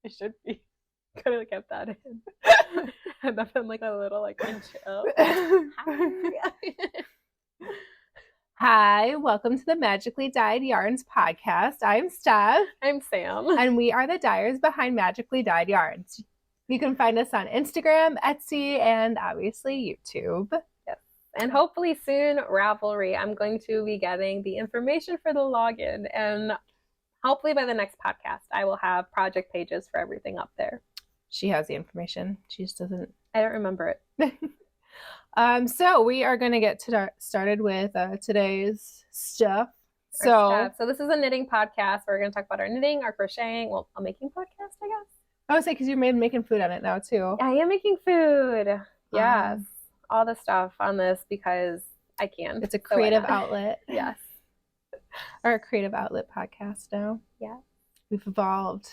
I should be. Could have kept that in. And that's been like a little like intro. Hi, welcome to the Magically Dyed Yarns podcast. I'm Steph. I'm Sam. And we are the dyers behind Magically Dyed Yarns. You can find us on Instagram, Etsy, and obviously YouTube. Yes. And hopefully soon, Ravelry. I'm going to be getting the information for the login. And hopefully by the next podcast, I will have project pages for everything up there. She has the information. She just doesn't. I don't remember it. So we are going to get started with today's stuff. So this is a knitting podcast. We're going to talk about our knitting, our crocheting, well, a making podcast, I guess. I would say because you're making food on it now too. I am making food. Yes. All the stuff on this because I can. It's a creative outlet. Yes. Or a creative outlet podcast now. Yeah. We've evolved.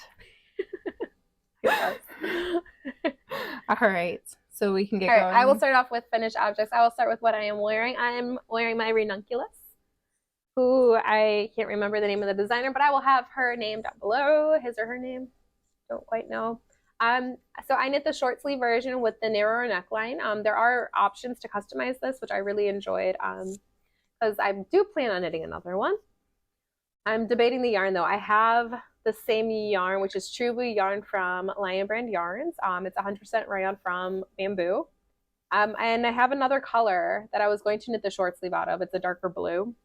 All right. So we can get going. I will start off with finished objects. I will start with what I am wearing. I am wearing my Ranunculus, who I can't remember the name of the designer, but I will have her name down below, his or her name. Don't quite know. So I knit the short sleeve version with the narrower neckline. There are options to customize this, which I really enjoyed because I do plan on knitting another one. I'm debating the yarn though. I have the same yarn, which is True Blue yarn from Lion Brand Yarns. It's 100% rayon from bamboo. And I have another color that I was going to knit the short sleeve out of. It's a darker blue.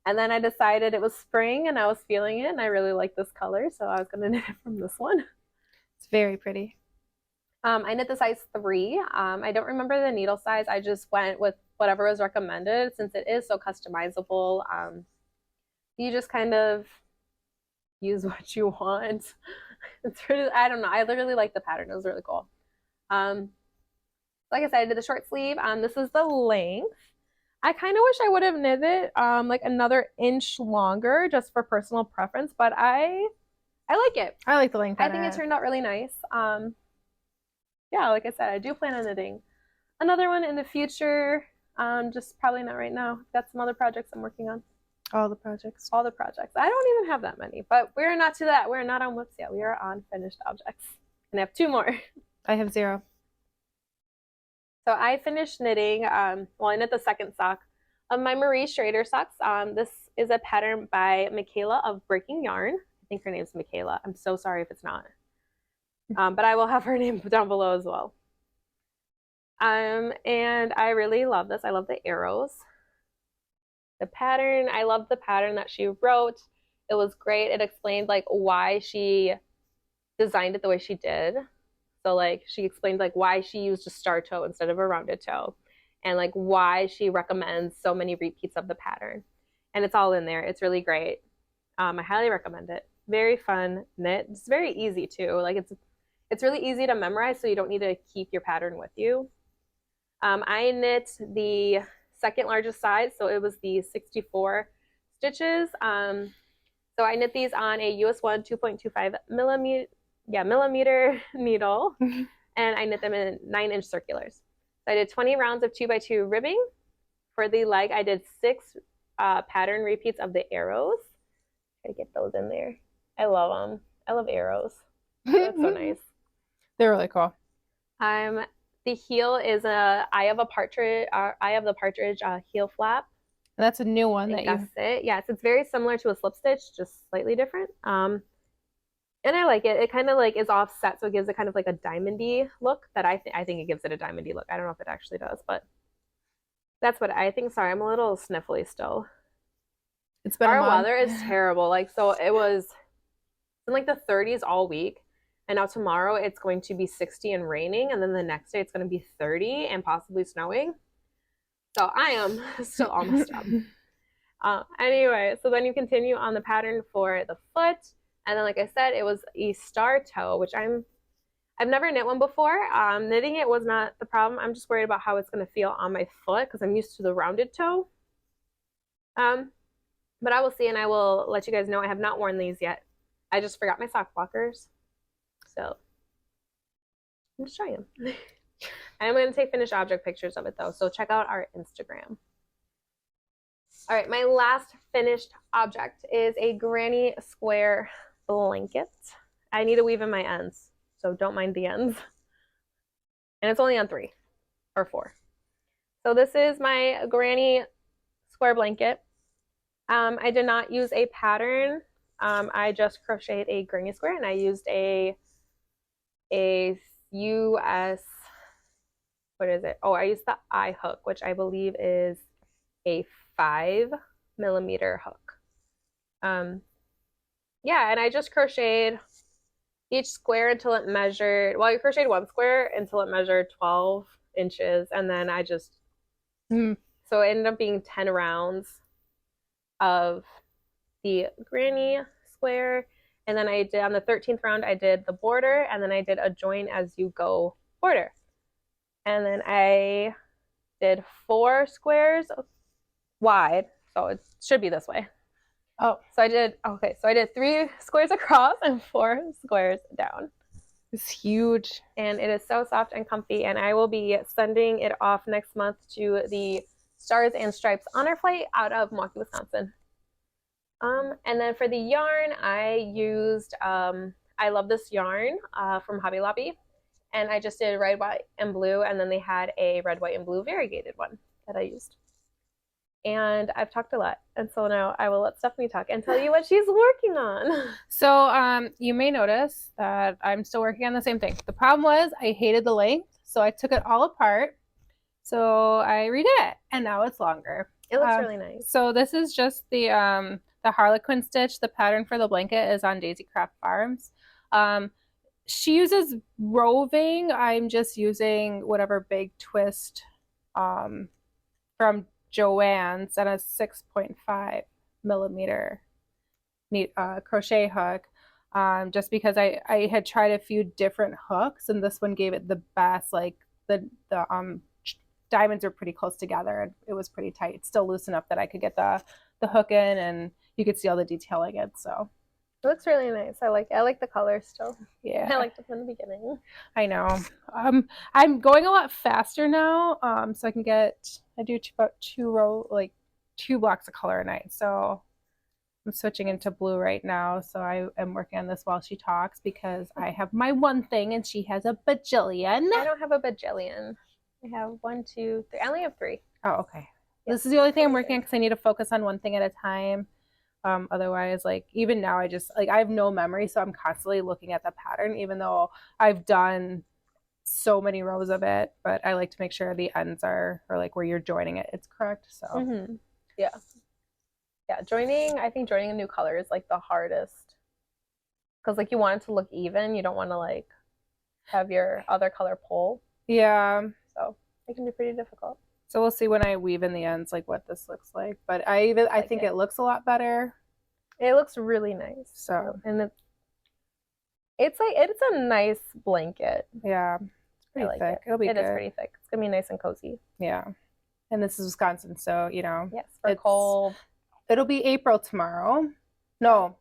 And then I decided it was spring and I was feeling it and I really like this color. So I was going to knit it from this one. It's very pretty. I knit the size 3. I don't remember the needle size. I just went with whatever was recommended since it is so customizable. You just kind of use what you want. It's really, I don't know. I really like the pattern. It was really cool. Like I said, I did the short sleeve. This is the length. I kind of wish I would have knit it like another inch longer just for personal preference, but I like it. I like the length. I think it turned out really nice. Yeah, like I said, I do plan on knitting another one in the future. Just probably not right now. I've got some other projects I'm working on. All the projects. All the projects. I don't even have that many, but we're not to that. We're not on whips yet. We are on finished objects. And I have 2 more. I have 0. So I finished knitting, well, I knit the second sock of my Marie Schrader socks. This is a pattern by Michaela of Breaking Yarn. I think her name's Michaela. I'm so sorry if it's not. But I will have her name down below as well. And I really love this. I love the arrows. The pattern, I love the pattern that she wrote. It was great. It explained like why she designed it the way she did. So like she explained like why she used a star toe instead of a rounded toe and like why she recommends so many repeats of the pattern. And it's all in there. It's really great. I highly recommend it. Very fun knit. It's very easy too. Like it's really easy to memorize, so you don't need to keep your pattern with you. I knit the second largest size, so it was the 64 stitches. So I knit these on a US 1 2.25 millimeter needle, and I knit them in 9-inch circulars. So I did 20 rounds of 2x2 ribbing. For the leg, I did 6 pattern repeats of the arrows. Try to get those in there. I love them. I love arrows. That's so nice. They're really cool. The heel is a Eye of the Partridge heel flap. And that's a new one that That's it. Yes, it's very similar to a slip stitch, just slightly different. And I like it. It kind of like is offset, so it gives it kind of like a diamondy look. That I think it gives it a diamondy look. I don't know if it actually does, but that's what I think. Sorry, I'm a little sniffly still. It's been Our weather is terrible. Like so, it was in like the 30s all week. And now tomorrow it's going to be 60 and raining. And then the next day it's going to be 30 and possibly snowing. So I am still almost up. Anyway, so then you continue on the pattern for the foot. And then like I said, it was a star toe, which I've never knit one before. Knitting it was not the problem. I'm just worried about how it's going to feel on my foot because I'm used to the rounded toe. But I will see and I will let you guys know. I have not worn these yet. I just forgot my sock blockers. So I'm just trying. I'm going to take finished object pictures of it though, so check out our Instagram. All right, my last finished object is a granny square blanket. I need to weave in my ends. so don't mind the ends. And it's only on 3 or 4. So this is my granny square blanket. I did not use a pattern. I just crocheted a granny square, and I used a US, what is it? Oh, I used the eye hook, which I believe is a 5mm hook. Yeah, and I just crocheted each square until it measured, well, I crocheted one square until it measured 12 inches, and then I just, so it ended up being 10 rounds of the granny square, and then I did, on the 13th round, I did the border, and then I did a join as you go border. And then I did 4 squares wide, so it should be this way. Oh, so I did 3 squares across and 4 squares down. It's huge. And it is so soft and comfy, and I will be sending it off next month to the Stars and Stripes honor flight out of Milwaukee, Wisconsin. And then for the yarn, I used, I love this yarn from Hobby Lobby, and I just did red, white, and blue, and then they had a red, white, and blue variegated one that I used. And I've talked a lot, and so now I will let Stephanie talk and tell you what she's working on. So you may notice that I'm still working on the same thing. The problem was I hated the length, so I took it all apart. So I redid it, and now it's longer. It looks really nice. So this is just the Harlequin stitch. The pattern for the blanket is on Daisy Craft Farms. She uses roving. I'm just using whatever big twist from Joann's and a 6.5mm crochet hook, just because I had tried a few different hooks, and this one gave it the best. Like the diamonds are pretty close together, and it was pretty tight. It's still loose enough that I could get the hook in, and you could see all the detailing in. So it looks really nice. I like the colors still. Yeah, I liked it from the beginning. I know. I'm going a lot faster now, so I can get, I do about 2 blocks of color a night. So I'm switching into blue right now. So I am working on this while she talks, because I have my one thing and she has a bajillion. I don't have a bajillion. I have 1, 2, 3. I only have 3. Oh, okay. Yeah. This is the only thing I'm working on, because I need to focus on one thing at a time. Otherwise, like, even now, I just, like, I have no memory, so I'm constantly looking at the pattern, even though I've done so many rows of it. But I like to make sure the ends are, or like where you're joining it, it's correct. So yeah, I think joining a new color is like the hardest, because like you want it to look even. You don't want to like have your other color pull. Yeah, so it can be pretty difficult. So we'll see when I weave in the ends like what this looks like. But I think it looks a lot better. It looks really nice. So, and it's a nice blanket. Yeah, it's pretty thick. It'll be good. It is pretty thick. It's gonna be nice and cozy. Yeah, and this is Wisconsin, so you know. Yes, for cold. It'll be April tomorrow. No.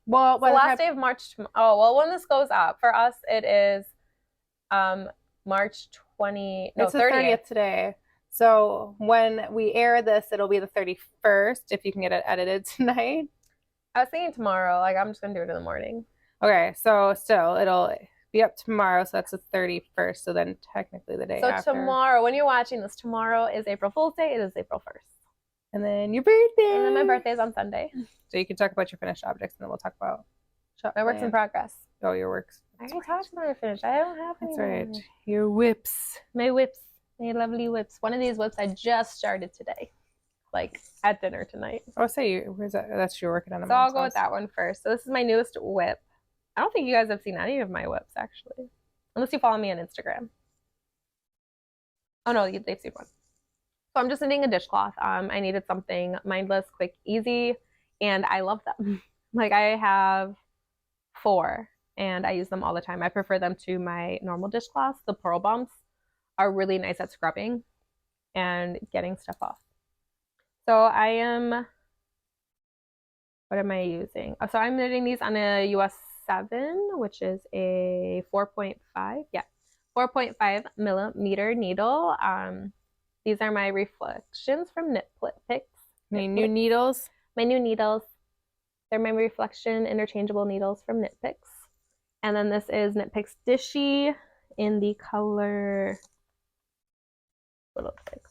Well, the last day of March. Oh, well, when this goes up for us, it is March 20. No, it's the 30th today. So when we air this, it'll be the 31st, if you can get it edited tonight. I was thinking tomorrow. Like, I'm just going to do it in the morning. Okay, so still, it'll be up tomorrow, so that's the 31st, so then technically the day after. So tomorrow, when you're watching this, tomorrow is April Fool's Day. It is April 1st. And then your birthday. And then my birthday is on Sunday. So you can talk about your finished objects, and then we'll talk about my works in progress. Oh, your works. I already talked about my finished. I don't have any. That's right. Your whips. My whips. My lovely whips. One of these whips I just started today, like at dinner tonight. Oh, where's that? That's you're working on. So I'll go with that one first. So this is my newest whip. I don't think you guys have seen any of my whips, actually, unless you follow me on Instagram. Oh no, they've seen one. So I'm just knitting a dishcloth. I needed something mindless, quick, easy, and I love them. Like, I have 4, and I use them all the time. I prefer them to my normal dishcloths. The pearl bumps are really nice at scrubbing and getting stuff off. So what am I using? So I'm knitting these on a US 7, which is a 4.5. Yeah, 4.5mm needle. These are my reflections from Knit Picks. My new needles? My new needles. They're my reflection interchangeable needles from Knit Picks. And then this is Knit Picks Dishy in the color, what looks like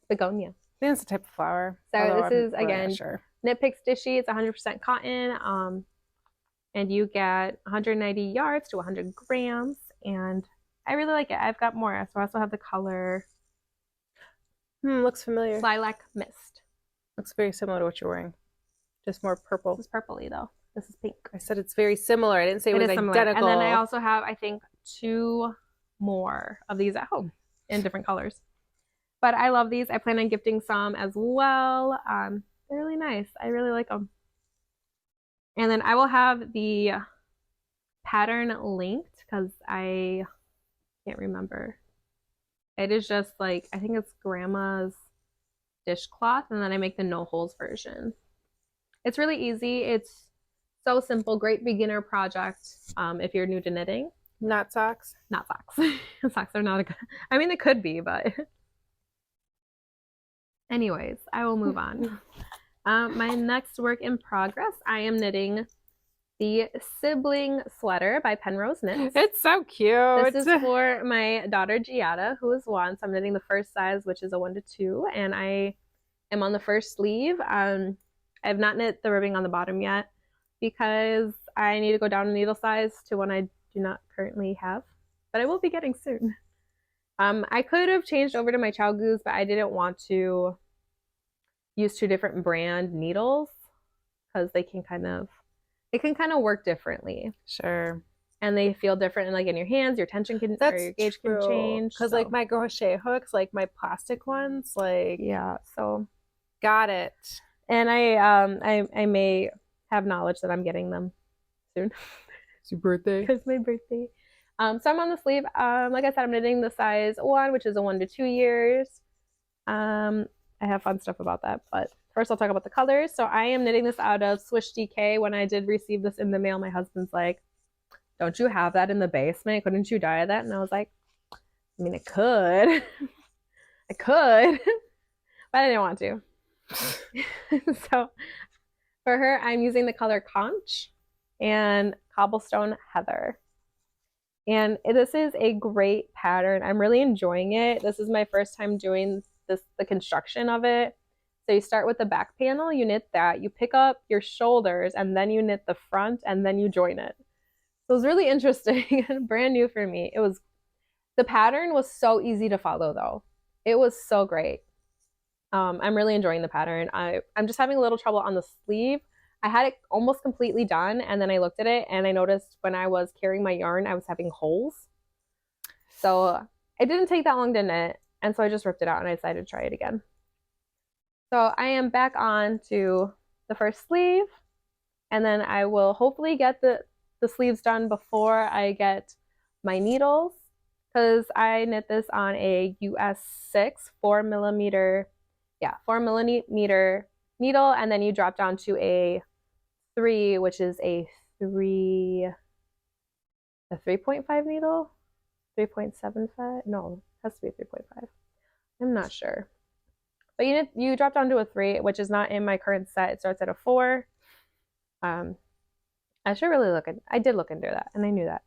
begonia. I think it's a type of flower. So this is, again, Knit Picks Dishy. It's 100% cotton. And you get 190 yards to 100 grams. And I really like it. I've got more. So I also have the color. Looks familiar. Lilac Mist. Looks very similar to what you're wearing. Just more purple. It's purpley though. This is pink. I said it's very similar. I didn't say it was identical. And then I also have, I think, 2 more of these at home in different colors. But I love these. I plan on gifting some as well. They're really nice. I really like them. And then I will have the pattern linked because I can't remember. It is just like, I think it's grandma's dishcloth, and then I make the no holes version. It's really easy. It's so simple. Great beginner project if you're new to knitting. Not socks? Not socks. Socks are not a good, I mean, they could be, but anyways, I will move on. My next work in progress, I am knitting the Sibling Sweater by Penrose Knits. It's so cute. This is for my daughter Giada, who is 1. So I'm knitting the first size, which is a 1 to 2, and I am on the first sleeve. I have not knit the ribbing on the bottom yet because I need to go down a needle size to one I do not currently have, but I will be getting soon. I could have changed over to my Chow Goose, but I didn't want to use 2 different brand needles because they can kind of work differently. Sure. And they feel different, and like in your hands, your tension can, or your gauge can change. Because like my crochet hooks, like my plastic ones, like, yeah. So got it. And I may have knowledge that I'm getting them soon. It's your birthday. Because my birthday. So I'm on the sleeve. Like I said, I'm knitting the size 1, which is a 1 to 2 years. I have fun stuff about that, but first I'll talk about the colors. So I am knitting this out of Swish DK. When I did receive this in the mail, my husband's like, don't you have that in the basement? Couldn't you dye that? And I was like, I mean, I could. I could, but I didn't want to. So for her, I'm using the color Conch and Cobblestone Heather. And this is a great pattern. I'm really enjoying it. This is my first time doing the construction of it. So you start with the back panel, you knit that, you pick up your shoulders, and then you knit the front, and then you join it. So it was really interesting and brand new for me. The pattern was so easy to follow though. It was so great. I'm really enjoying the pattern. I'm just having a little trouble on the sleeve. I had it almost completely done, and then I looked at it and I noticed when I was carrying my yarn, I was having holes. So it didn't take that long to knit, and so I just ripped it out and I decided to try it again. So I am back on to the first sleeve, and then I will hopefully get the sleeves done before I get my needles, because I knit this on a US 6 4 millimeter needle, and then you drop down to a 3, which is a 3.5 needle, 3.75. No, it has to be a 3.5. I'm not sure, but you drop down to a 3, which is not in my current set. It starts at a 4. I should really look at. I did look into that, and I knew that.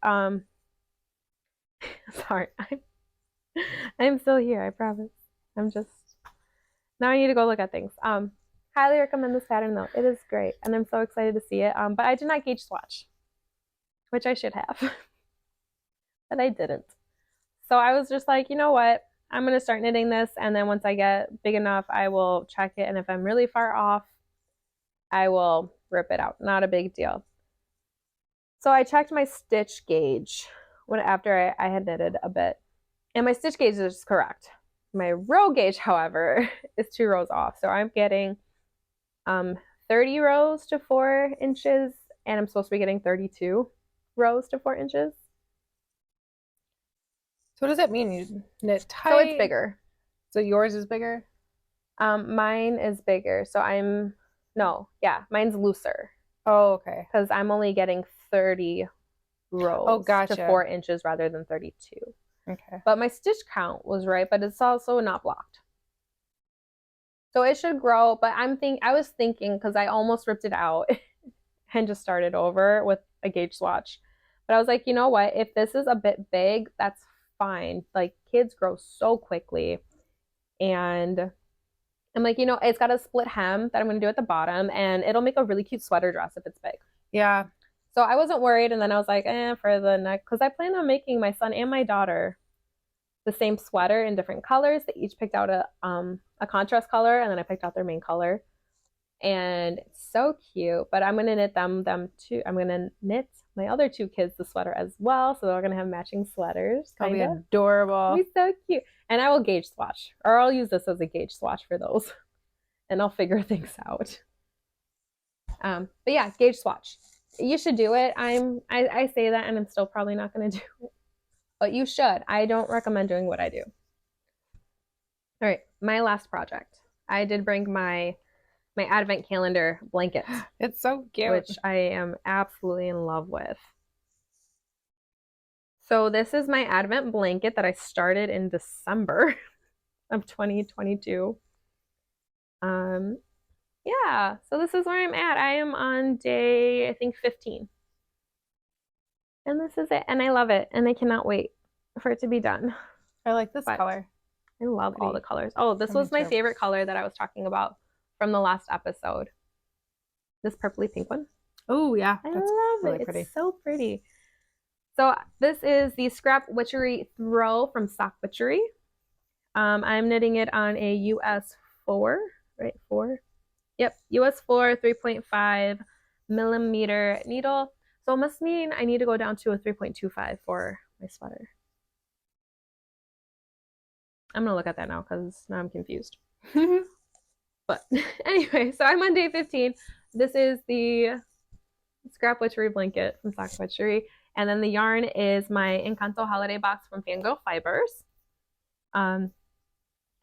Sorry, I'm still here. I promise. I'm just now. I need to go look at things. Highly recommend this pattern though. It is great, and I'm so excited to see it. But I did not gauge swatch, which I should have, but I didn't. So I was just like, you know what? I'm gonna start knitting this, and then once I get big enough, I will check it, and if I'm really far off, I will rip it out. Not a big deal. So I checked my stitch gauge after I had knitted a bit, and my stitch gauge is correct. My row gauge, however, is 2 rows off. So I'm getting 30 rows to 4 inches, and I'm supposed to be getting 32 rows to 4 inches. So what does that mean? You knit tight? So it's bigger. So yours is bigger? Mine is bigger. So mine's looser. Oh, okay. Because I'm only getting 30 rows to 4 inches rather than 32. Okay. But my stitch count was right, but it's also not blocked. So it should grow, but I was thinking, because I almost ripped it out and just started over with a gauge swatch. But I was like, you know what? If this is a bit big, that's fine. Like kids grow so quickly. And I'm like, you know, it's got a split hem that I'm going to do at the bottom, and it'll make a really cute sweater dress if it's big. Yeah. So I wasn't worried. And then I was like, for the neck, because I plan on making my son and my daughter the same sweater in different colors. They each picked out a contrast color, and then I picked out their main color. And it's so cute. But I'm going to knit them too. I'm going to knit my other two kids the sweater as well. So they're going to have matching sweaters. That'll be adorable. It'll be so cute. And I will gauge swatch, or I'll use this as a gauge swatch for those. And I'll figure things out. But yeah, gauge swatch. You should do it. I say that, and I'm still probably not going to do it. But you should. I don't recommend doing what I do. All right, my last project. I did bring my advent calendar blanket. It's so cute. Which I am absolutely in love with. So this is my advent blanket that I started in December of 2022. Yeah, so this is where I'm at. I am on day, I think, 15. And this is it. And I love it. And I cannot wait for it to be done. I like this color. I love all the colors. Oh, this was my favorite color that I was talking about from the last episode. This purpley pink one. Oh, yeah. I love really it. Pretty. It's so pretty. So this is the Scrap Witchery Throw from Sock Witchery. I'm knitting it on a US 4, right? 4? Yep, US 4 3.5 millimeter needle. So it must mean I need to go down to a 3.25 for my sweater. I'm gonna look at that now because now I'm confused. But anyway, so I'm on day 15. This is the Scrap Witchery blanket from Sock Witchery. And then the yarn is my Encanto holiday box from Fangirl Fibers. I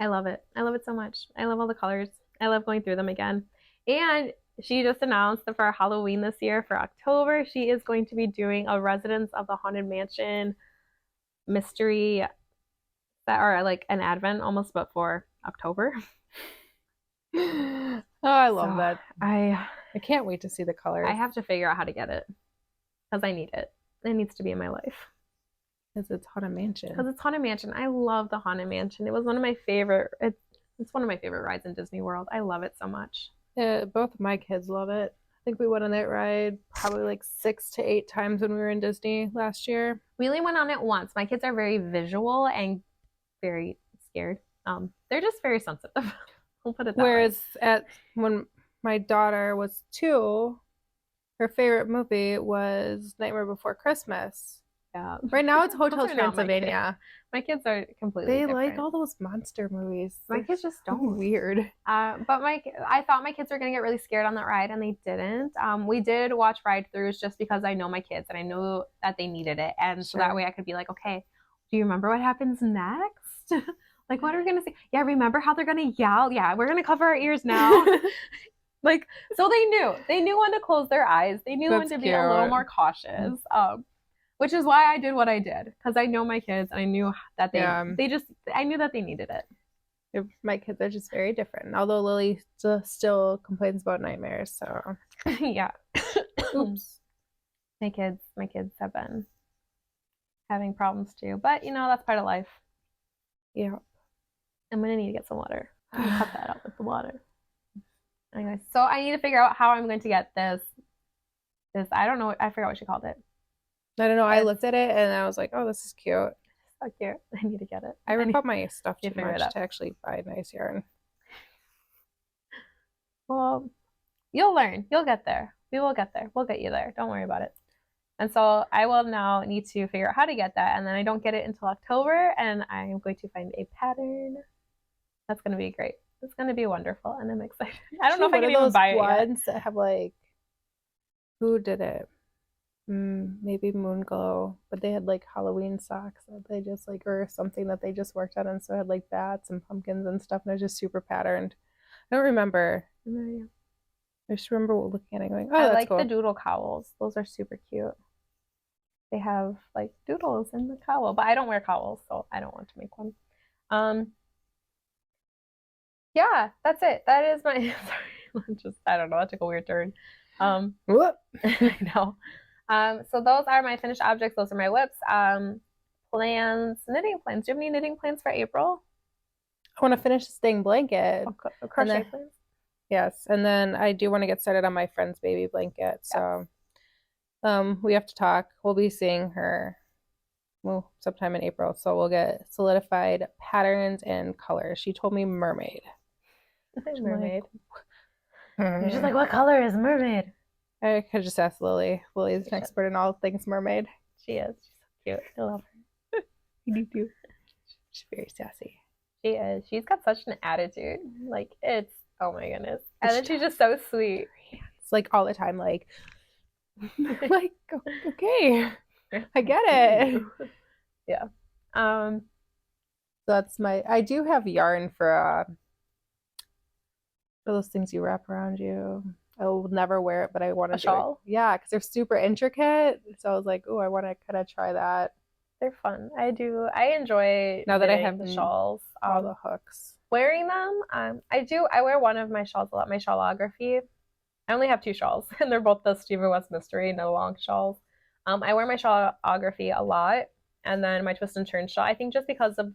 love it. I love it so much. I love all the colors. I love going through them again. And she just announced that for Halloween this year, for October, she is going to be doing a Residence of the Haunted Mansion mystery that are like an advent almost, but for October. Oh, I love that. I can't wait to see the colors. I have to figure out how to get it because I need it. It needs to be in my life. Because it's Haunted Mansion. Because it's Haunted Mansion. I love the Haunted Mansion. It was one of my favorite. It's one of my favorite rides in Disney World. I love it so much. Yeah, both of my kids love it. I think we went on that ride probably like 6 to 8 times when we were in Disney last year. We only went on it once. My kids are very visual and very scared. They're just very sensitive. We'll put it that Whereas way. when my daughter was 2, her favorite movie was Nightmare Before Christmas. Yeah. Right now it's Hotel Transylvania. My kids are completely They different. like all those monster movies. My kids just don't. Weird. But I thought my kids were gonna get really scared on that ride, and they didn't. We did watch ride-throughs just because I know my kids and I know that they needed it, and so that way I could be like, okay, do you remember what happens next? Like, what are we gonna say? Yeah, remember how they're gonna yell? Yeah, we're gonna cover our ears now. Like, so they knew when to close their eyes. They knew when to be a little more cautious. Which is why I did what I did, because I know my kids and I knew that I knew that they needed it. My kids are just very different. Although Lily still complains about nightmares, so yeah. Oops. My kids have been having problems too, but that's part of life. Yeah. I'm gonna need to get some water. I'm gonna cut that out with the water. Anyway, so I need to figure out how I'm going to get this. I don't know. I forgot what she called it. I don't know. I looked at it and I was like, "Oh, this is cute." So cute. I need to get it. I rip up my stuff too figure much it out to actually buy nice yarn. Well, you'll learn. You'll get there. We will get there. We'll get you there. Don't worry about it. And so I will now need to figure out how to get that, and then I don't get it until October, and I'm going to find a pattern. That's going to be great. It's going to be wonderful, and I'm excited. I don't know if I can even buy it yet. Ones that have like, who did it? Maybe Moonglow, but they had like Halloween socks that they just like, or something that they just worked on, and so it had like bats and pumpkins and stuff, and they're just super patterned. I don't remember. I just remember looking at it and going, "Oh, that's like cool." the doodle cowls. Those are super cute. They have like doodles in the cowl, but I don't wear cowls, so I don't want to make one. Yeah, that's it. That is my sorry. I don't know. That took a weird turn. Whoop. I know. So those are my finished objects. Those are my whips. Plans, knitting plans. Do you have any knitting plans for April? I want to finish this dang blanket. Crochet plans? Yes, and then I do want to get started on my friend's baby blanket. So, we have to talk. We'll be seeing her, well, sometime in April. So we'll get solidified patterns and colors. She told me mermaid. Mermaid. You're just like, what color is mermaid? I could just ask Lily. Lily's an expert in all things mermaid. She is. She's so cute. I love her. You do too. She's very sassy. She is. She's got such an attitude. Like, it's, oh my goodness. And then she's just so sweet. It's like all the time, like okay, I get it. Yeah. So that's I do have yarn for those things you wrap around you. I will never wear it, but I want to shawl. Yeah, because they're super intricate. So I was like, oh, I want to kind of try that. They're fun. I do. I enjoy now that I have the shawls. All the hooks. Wearing them. I wear one of my shawls a lot. My shawlography. I only have 2 shawls, and they're both the Stephen West Mystery No Long shawls. I wear my shawlography a lot, and then my twist and turn shawl. I think just because of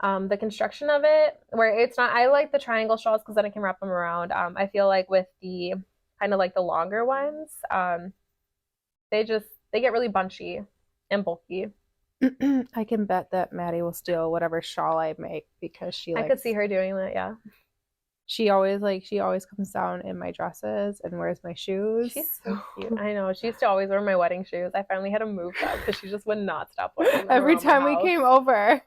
the construction of it, where it's not. I like the triangle shawls because then I can wrap them around. I feel like with the kind of like the longer ones, they get really bunchy and bulky. I can bet that Maddie will steal whatever shawl I make because I could see her doing that. Yeah. She always comes down in my dresses and wears my shoes. She's so cute. I know. She used to always wear my wedding shoes. I finally had to move that because she just would not stop wearing them. Every time we came over.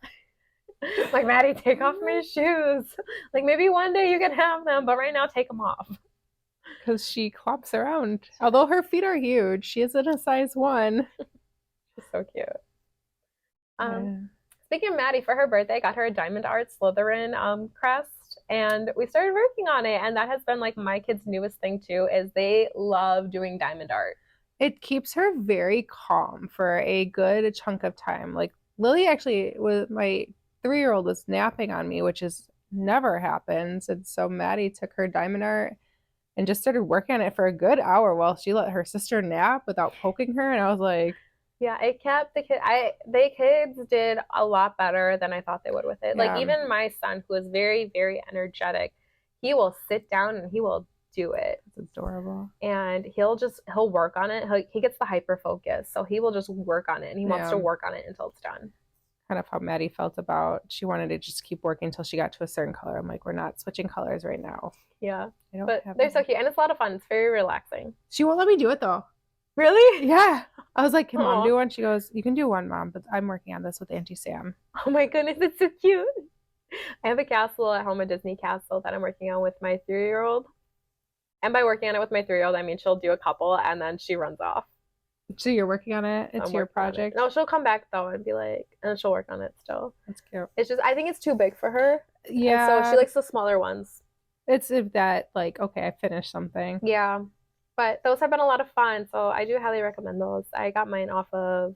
Like, Maddie, take off my shoes. Like, maybe one day you can have them, but right now take them off. Because she clops around. Although her feet are huge, she isn't a size 1. She's so cute. Speaking of Maddie, for her birthday, I got her a Diamond Art Slytherin crest. And we started working on it, and that has been like my kids' newest thing too, is they love doing diamond art. It keeps her very calm for a good chunk of time. Like Lily actually my 3-year-old was napping on me, which is never happens. And so Maddie took her diamond art and just started working on it for a good hour while she let her sister nap without poking her. And I was like, yeah, it kept the kids did a lot better than I thought they would with it. Yeah. Like even my son, who is very, very energetic, he will sit down and he will do it. It's adorable. And he'll work on it. He gets the hyper focus, so he will just work on it, and he wants to work on it until it's done. Kind of how Maddie felt about, she wanted to just keep working until she got to a certain color. I'm like, we're not switching colors right now. Yeah, but they're so cute, and it's a lot of fun. It's very relaxing. She won't let me do it though. Really? Yeah. I was like, can Mom do one? She goes, you can do one, Mom, but I'm working on this with Auntie Sam. Oh my goodness, it's so cute. I have a castle at home, a Disney castle that I'm working on with my 3-year-old. And by working on it with my 3-year-old, I mean she'll do a couple and then she runs off. So you're working on it? It's your project? No, she'll come back though and be like, and she'll work on it still. That's cute. It's just, I think it's too big for her. Yeah. And so she likes the smaller ones. It's that, like, okay, I finished something. Yeah. But those have been a lot of fun, so I do highly recommend those. I got mine so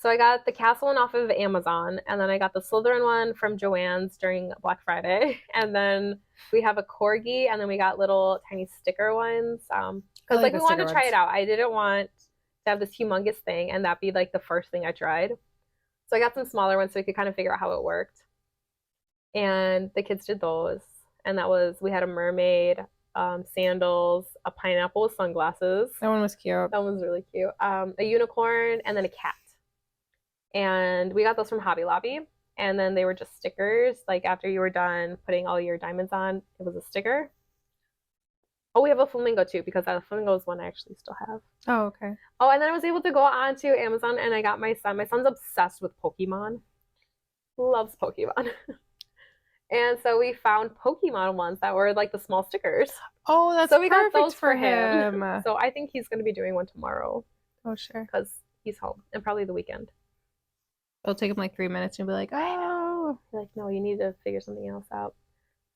I got the castle one off of Amazon, and then I got the Slytherin one from Joann's during Black Friday, and then we have a corgi, and then we got little tiny sticker ones, because like we wanted to try it out. I didn't want to have this humongous thing and that be like the first thing I tried. So I got some smaller ones so we could kind of figure out how it worked. And the kids did those, and we had a mermaid, sandals, a pineapple with sunglasses. That one was cute. That one was really cute. A unicorn, and then a cat. And we got those from Hobby Lobby. And then they were just stickers. Like after you were done putting all your diamonds on, it was a sticker. Oh, we have a flamingo too, because that flamingo is one I actually still have. Oh, okay. Oh, and then I was able to go on to Amazon and I got my son. My son's obsessed with Pokemon. Loves Pokemon. And so we found Pokemon ones that were like the small stickers. Oh, that's so we got those for him. So I think he's going to be doing one tomorrow. Oh, sure. Because he's home, and probably the weekend. It'll take him like 3 minutes and be like, oh. Like, no, you need to figure something else out.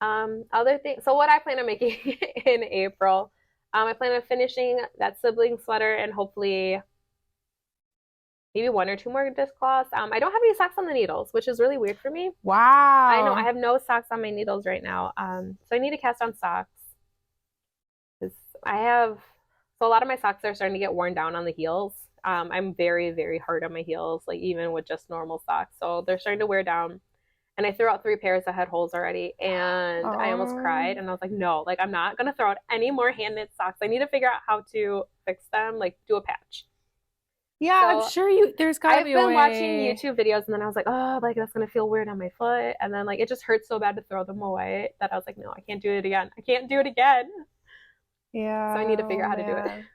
Other things. So what I plan on making in April, I plan on finishing that Sibling Sweater and hopefully maybe 1 or 2 more dishcloths. I don't have any socks on the needles, which is really weird for me. Wow. I know, I have no socks on my needles right now. So I need to cast on socks. I have So a lot of my socks are starting to get worn down on the heels. I'm very, very hard on my heels, like even with just normal socks. So they're starting to wear down. And I threw out 3 pairs that had holes already, and I almost cried. And I was like, no, like I'm not gonna throw out any more hand knit socks. I need to figure out how to fix them, like do a patch. Yeah, So I'm sure there's gotta be a way. I've been watching YouTube videos, and then I was like, oh, like that's gonna feel weird on my foot. And then like it just hurts so bad to throw them away that I was like, no, I can't do it again. I can't do it again. Yeah. So I need to figure out how to do it.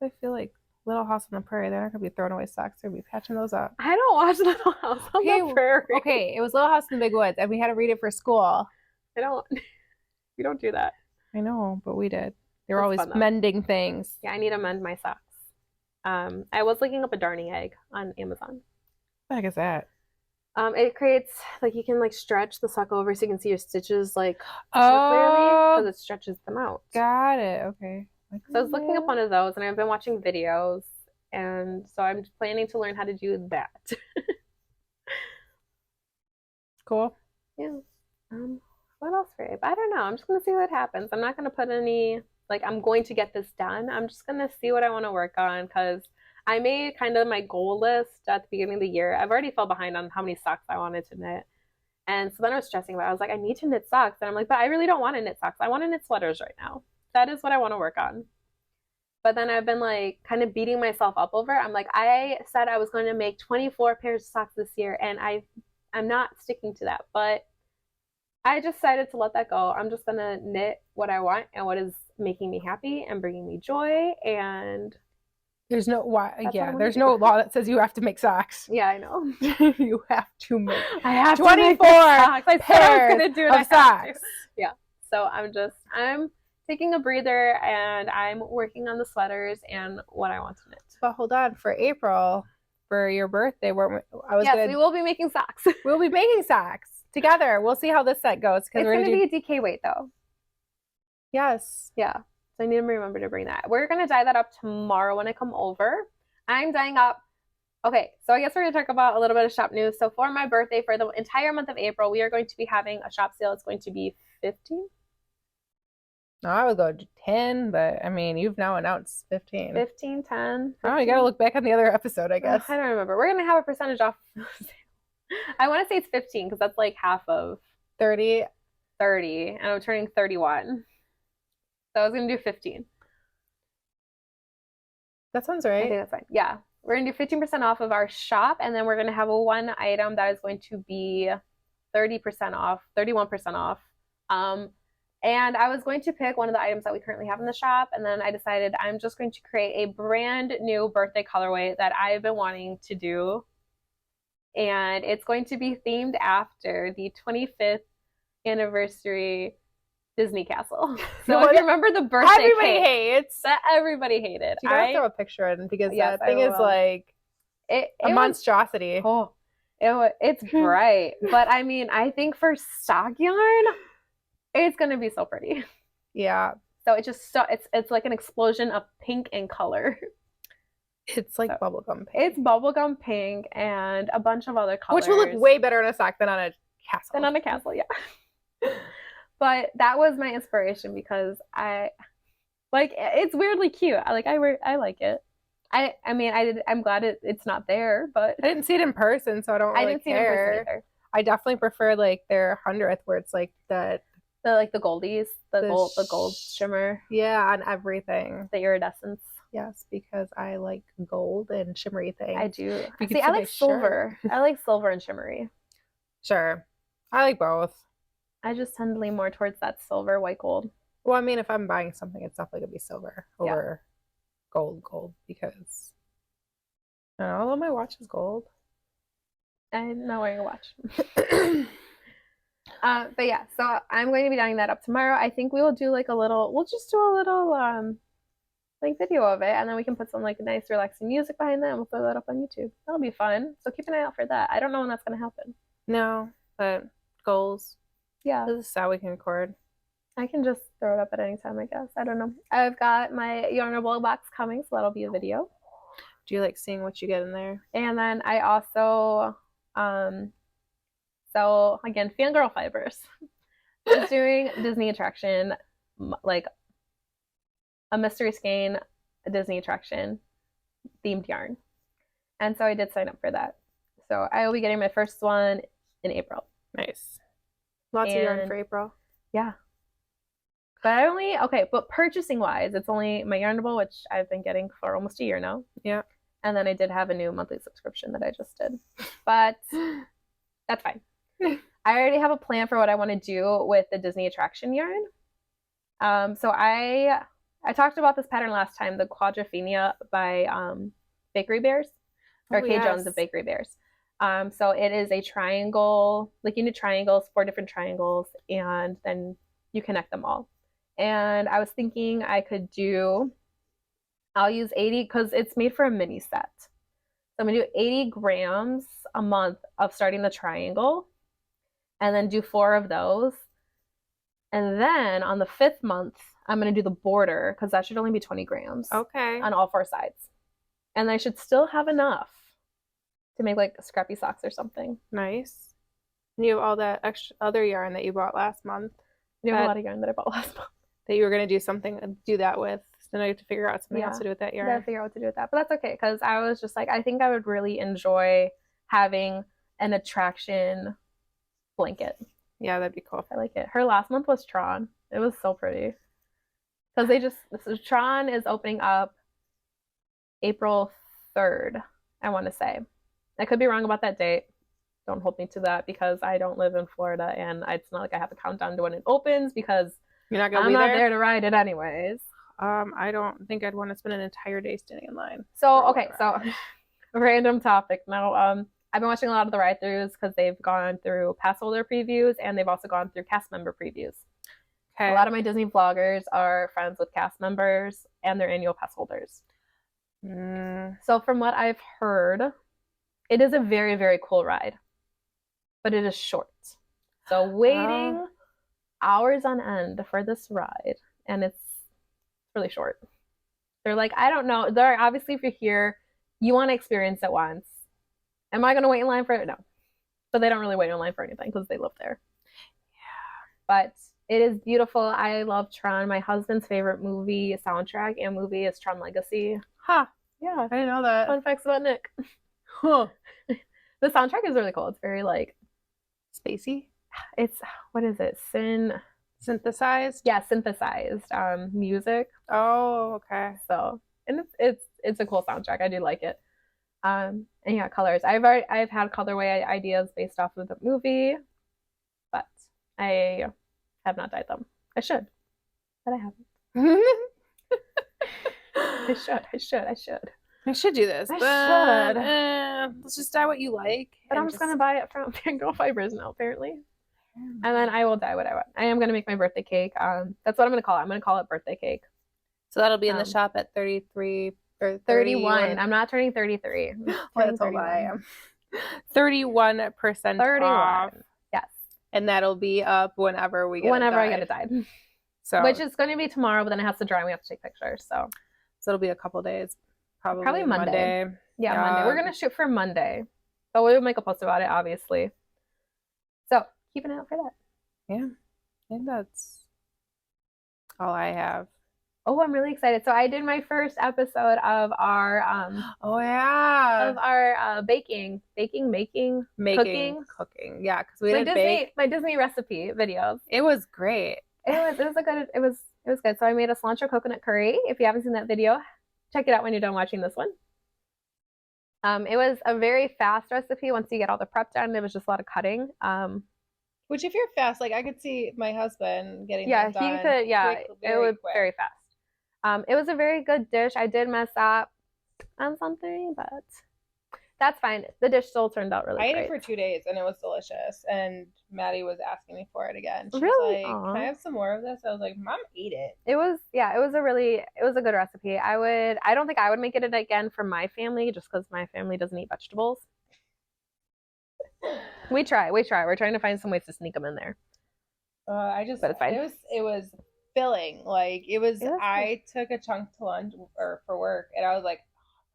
I feel like Little House on the Prairie, they're not gonna be throwing away socks. They're gonna be patching those up. I don't watch Little House on the Prairie. Okay, it was Little House in the Big Woods, and we had to read it for school. We don't do that. I know, but we did. They were always mending things. Yeah, I need to mend my socks. I was looking up a darning egg on Amazon. What the heck is that? It creates, like, you can like stretch the sock over so you can see your stitches like clearly because it stretches them out. Got it. Okay. So I was looking up one of those, and I've been watching videos, and so I'm planning to learn how to do that. Cool. Yeah. What else for Abe? I don't know. I'm just gonna see what happens. I'm not gonna put any, like, I'm going to get this done. I'm just gonna see what I want to work on, because I made kind of my goal list at the beginning of the year. I've already fell behind on how many socks I wanted to knit. And so then I was stressing about it. I was like, I need to knit socks. And I'm like, but I really don't want to knit socks. I want to knit sweaters right now. That is what I want to work on. But then I've been like kind of beating myself up over. I'm like, I said I was going to make 24 pairs of socks this year, and I'm not sticking to that. But I decided to let that go. I'm just going to knit what I want and what is making me happy and bringing me joy. And there's no there's no law that says you have to make socks. Yeah, I know. You have to make. I have 24 to make socks. I said I was gonna do it of socks. Yeah. So I'm taking a breather, and I'm working on the sweaters and what I want to knit. But hold on, for April, for your birthday, we will be making socks. We'll be making socks together. We'll see how this set goes, because it's going to be a DK weight though. Yes. Yeah. So I need to remember to bring that. We're going to dye that up tomorrow when I come over. I'm dyeing up. Okay, so I guess we're going to talk about a little bit of shop news. So for my birthday, for the entire month of April, we are going to be having a shop sale. It's going to be 15. No, I would go to 10, but I mean, you've now announced 15. 15, 10. 15. Oh, you got to look back on the other episode, I guess. I don't remember. We're going to have a percentage off. I want to say it's 15 because that's like half of 30. 30, and I'm turning 31. So I was going to do 15. That sounds right. I think that's fine. Yeah. We're going to do 15% off of our shop, and then we're going to have one item that is going to be 30% off, 31% off. And I was going to pick one of the items that we currently have in the shop, and then I decided I'm just going to create a brand new birthday colorway that I've been wanting to do. And it's going to be themed after the 25th anniversary Disney Castle. So if you remember the birthday everybody cake hates that everybody hated. You gotta throw a picture in, because that thing is like a monstrosity. It's bright, but I mean, I think for stock yarn, it's gonna be so pretty. Yeah. So it's like an explosion of pink and color. It's like bubblegum pink. It's bubblegum pink and a bunch of other colors, which will look way better on a sock than on a castle. Yeah. But that was my inspiration, because I like, it's weirdly cute. I like it. I'm glad it's not there, but I didn't see it in person, so I don't really care. See it in person either. I definitely prefer like their 100th, where it's like the goldies, the gold shimmer. Yeah, on everything. The iridescence. Yes, because I like gold and shimmery things. I do. See, I like silver. I like silver and shimmery. Sure. I like both. I just tend to lean more towards that silver, white gold. Well, I mean, if I'm buying something, it's definitely going to be silver over gold, because I don't know, although my watch is gold. I'm not wearing a watch. But yeah, so I'm going to be dyeing that up tomorrow. I think we'll just do a little like video of it, and then we can put some like nice relaxing music behind that, and we'll throw that up on YouTube. That'll be fun. So keep an eye out for that. I don't know when that's going to happen. No, but goals. Yeah. This is how we can record. I can just throw it up at any time, I guess. I don't know. I've got my Yarnable box coming, so that'll be a video. Do you like seeing what you get in there? And then I also, so again, Fangirl Fibers is doing Disney attraction, like a mystery skein a Disney attraction themed yarn. And so I did sign up for that. So I will be getting my first one in April. Nice. Lots of yarn for April. Yeah. But but purchasing wise, it's only my Yarnable, which I've been getting for almost a year now. Yeah. And then I did have a new monthly subscription that I just did. But that's fine. I already have a plan for what I want to do with the Disney attraction yarn. So I talked about this pattern last time, the Quadrophenia by Bakery Bears, or Kay Jones of Bakery Bears. So it is a triangle, like you need triangles, 4 different triangles, and then you connect them all. And I was thinking I'll use 80, because it's made for a mini set. So I'm gonna do 80 grams a month of starting the triangle, and then do 4 of those. And then on the 5th month, I'm gonna do the border, because that should only be 20 grams. Okay. On all 4 sides. And I should still have enough to make like scrappy socks or something. Nice. And you have all that extra other yarn that you bought last month. You have a lot of yarn that I bought last month. That you were going to do that with. So then I have to figure out something else to do with that yarn. I gotta figure out what to do with that. But that's okay, because I was just like, I think I would really enjoy having an attraction blanket. Yeah, that'd be cool. I like it. Her last month was Tron. It was so pretty. Because Tron is opening up April 3rd, I want to say. I could be wrong about that date. Don't hold me to that, because I don't live in Florida, and it's not like I have to count down to when it opens, because you're not gonna I'm not there to ride it anyways. I don't think I'd want to spend an entire day standing in line. So okay, so random topic now. I've been watching a lot of the ride-throughs, because they've gone through pass holder previews, and they've also gone through cast member previews. Okay. A lot of my Disney vloggers are friends with cast members and their annual pass holders. So from what I've heard, it is a very, very cool ride, but it is short. So waiting hours on end for this ride, and it's really short. They're like, I don't know. They're obviously, if you're here, you want to experience it once. Am I going to wait in line for it? No. But they don't really wait in line for anything, because they live there. Yeah. But it is beautiful. I love Tron. My husband's favorite movie soundtrack and movie is Tron Legacy. Huh. Yeah. I didn't know that. Fun facts about Nick. Huh. The soundtrack is really cool. It's very like spacey. It's, what is it? Synthesized? Yeah, synthesized music. Oh, okay. So, and it's a cool soundtrack. I do like it. And yeah, colors. I've had colorway ideas based off of the movie, but I have not dyed them. I should, but I haven't. I should do this. Let's just dye what you like. But I'm just gonna buy it from Van Gogh Fibers now, apparently. And then I will dye what I want. I am gonna make my birthday cake. That's what I'm gonna call it. I'm gonna call it birthday cake. So that'll be in the shop at 33 or 31. I'm not turning 33. That's a lie. 31% off. Yes. And that'll be up whenever I get it dyed. So which is going to be tomorrow, but then it has to dry and we have to take pictures. So it'll be a couple days. Probably Monday. Yeah, Monday. We're going to shoot for Monday. So we'll make a post about it, obviously. So keep an eye out for that. Yeah. I think that's all I have. Oh, I'm really excited. So I did my first episode of our baking, cooking. Yeah, because we did my Disney recipe videos. It was great. It was good. So I made a cilantro coconut curry. If you haven't seen that video, check it out when you're done watching this one. It was a very fast recipe. Once you get all the prep done, it was just a lot of cutting. Which, if you're fast, like I could see my husband getting that done. He could. Yeah, it was very fast. It was a very good dish. I did mess up on something, but that's fine. The dish still turned out really great. I ate it for 2 days, and it was delicious. And Maddie was asking me for it again. She really? was like, can I have some more of this? I was like, Mom ate it. It was a good recipe. I don't think I would make it again for my family, just because my family doesn't eat vegetables. We try. We're trying to find some ways to sneak them in there. But it's fine. It was filling. I took a chunk to lunch or for work, and I was like,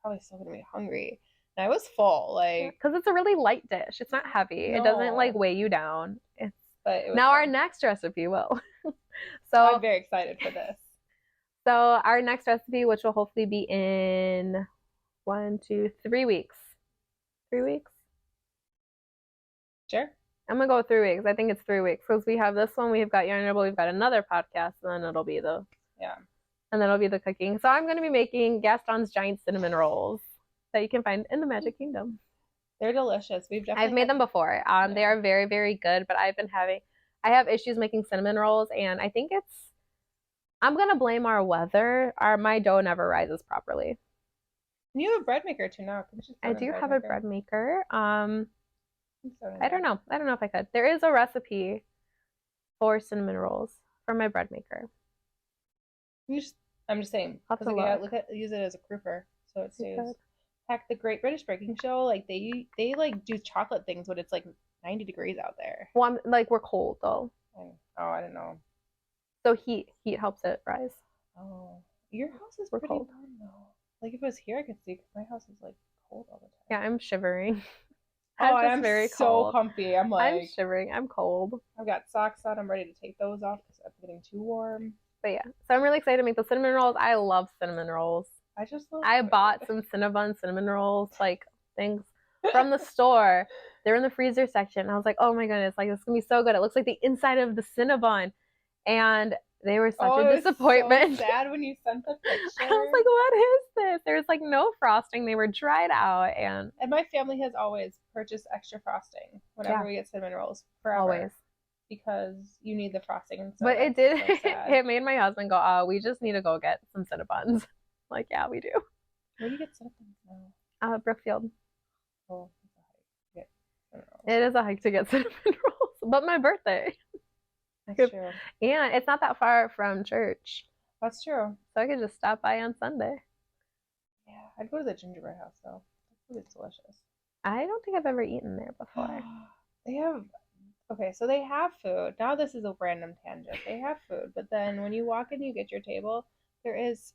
probably still gonna be hungry. And I was full, because it's a really light dish. It's not heavy. No. It doesn't weigh you down. Now our next recipe will. So I'm very excited for this. So our next recipe, which will hopefully be in 3 weeks. 3 weeks? Sure. I'm gonna go 3 weeks. I think it's 3 weeks because we have this one, we've got Yarn Rebel, we've got another podcast, and then it'll be the cooking. So I'm gonna be making Gaston's giant cinnamon rolls that you can find in the Magic Kingdom. They're delicious. I've made them before. They are very, very good, but I have issues making cinnamon rolls, and I think I'm gonna blame our weather. My dough never rises properly. And you have a bread maker too now. I do have a bread maker. I don't know. I don't know if I could. There is a recipe for cinnamon rolls from my bread maker. I'm just saying. Use it as a crooper, so it stays. Heck, the Great British Baking Show, like they like do chocolate things when it's like 90 degrees out there. Well, we're cold though. Oh, I don't know. So heat helps it rise. Oh, your house is pretty cold though. Like if it was here, I could see because my house is like cold all the time. Yeah, I'm shivering. I'm very so comfy. I'm shivering. I'm cold. I've got socks on. I'm ready to take those off because I'm getting too warm. But yeah, so I'm really excited to make the cinnamon rolls. I love cinnamon rolls. I bought some Cinnabon cinnamon rolls, like things from the store. They're in the freezer section. I was like, oh my goodness, like this is gonna be so good. It looks like the inside of the Cinnabon, and they were such a disappointment. So sad when you sent the picture. I was like, what is this? There was like no frosting. They were dried out, and my family has always purchased extra frosting whenever we get cinnamon rolls. Forever. Always. Because you need the frosting. And so but it did. So it made my husband go, oh, we just need to go get some Cinnabons. Like, yeah, we do. Where do you get Cinnabons now? Brookfield. Oh, it is a hike to get cinnamon rolls. But my birthday. That's true. And it's not that far from church. That's true. So I could just stop by on Sunday. Yeah, I'd go to the gingerbread house though. That food is delicious. I don't think I've ever eaten there before. So they have food. Now this is a random tangent. They have food, but then when you walk in, you get your table. There is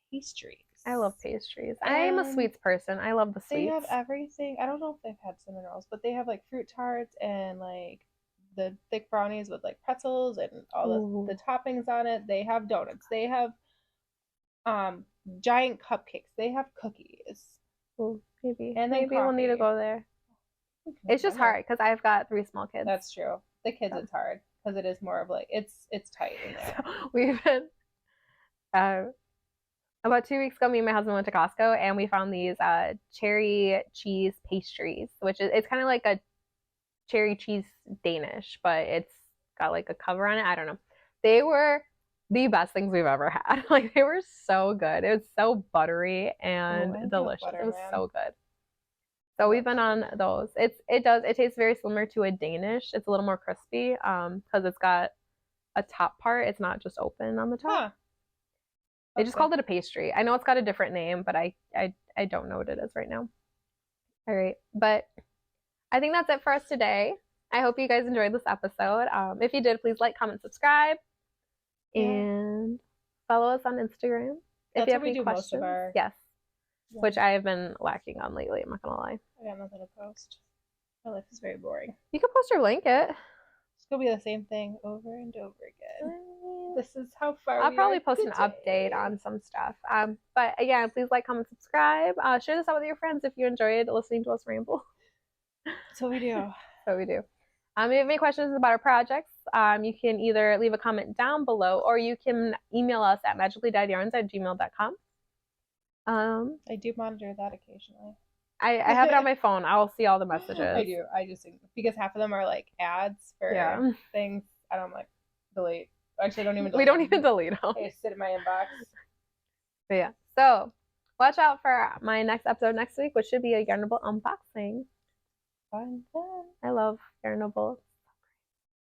pastries. I love pastries. I am a sweets person. I love the sweets. They have everything. I don't know if they've had cinnamon rolls, but they have like fruit tarts and like the thick brownies with like pretzels and all the toppings on it. They have donuts. They have giant cupcakes. They have cookies. Ooh, maybe we'll need to go there. It's just hard because I've got 3 small kids. That's true. The kids, it's hard because it is more of like it's tight in there. So we've been about 2 weeks ago, me and my husband went to Costco and we found these cherry cheese pastries, which is it's kind of like a cherry cheese Danish, but it's got like a cover on it. I don't know. They were the best things we've ever had. Like they were so good. It was so buttery and delicious. It was so good. So we've been on those. It tastes very similar to a Danish. It's a little more crispy because it's got a top part. It's not just open on the top. Huh. They just called it a pastry. I know it's got a different name, but I don't know what it is right now. All right, but I think that's it for us today. I hope you guys enjoyed this episode. If you did, please like, comment, subscribe, and follow us on Instagram. If you have any questions, yes. Which I have been lacking on lately, I'm not gonna lie. I got nothing to post. My life is very boring. You can post your blanket. It's gonna be the same thing over and over again. This is how far I'll probably post an update on some stuff. But again, please like, comment, subscribe. Share this out with your friends if you enjoyed listening to us ramble. That's what we do. If you have any questions about our projects, you can either leave a comment down below or you can email us at magicallydyedyarns@gmail.com. I do monitor that occasionally. I have it on my phone. I'll see all the messages. I do. I just think because half of them are like ads for things. I don't like delete. Actually, I don't even delete. We don't even delete them. They just sit in my inbox. But yeah. So watch out for my next episode next week, which should be a Yarn Rebel unboxing. Fun. I love Yarn Rebel.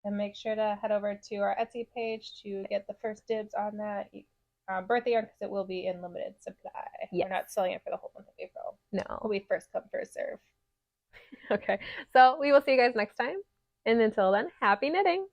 And make sure to head over to our Etsy page to get the first dibs on that birthday yarn because it will be in limited supply. Yes. We're not selling it for the whole month of April. No. It'll be first come, first serve. Okay. So we will see you guys next time. And until then, happy knitting.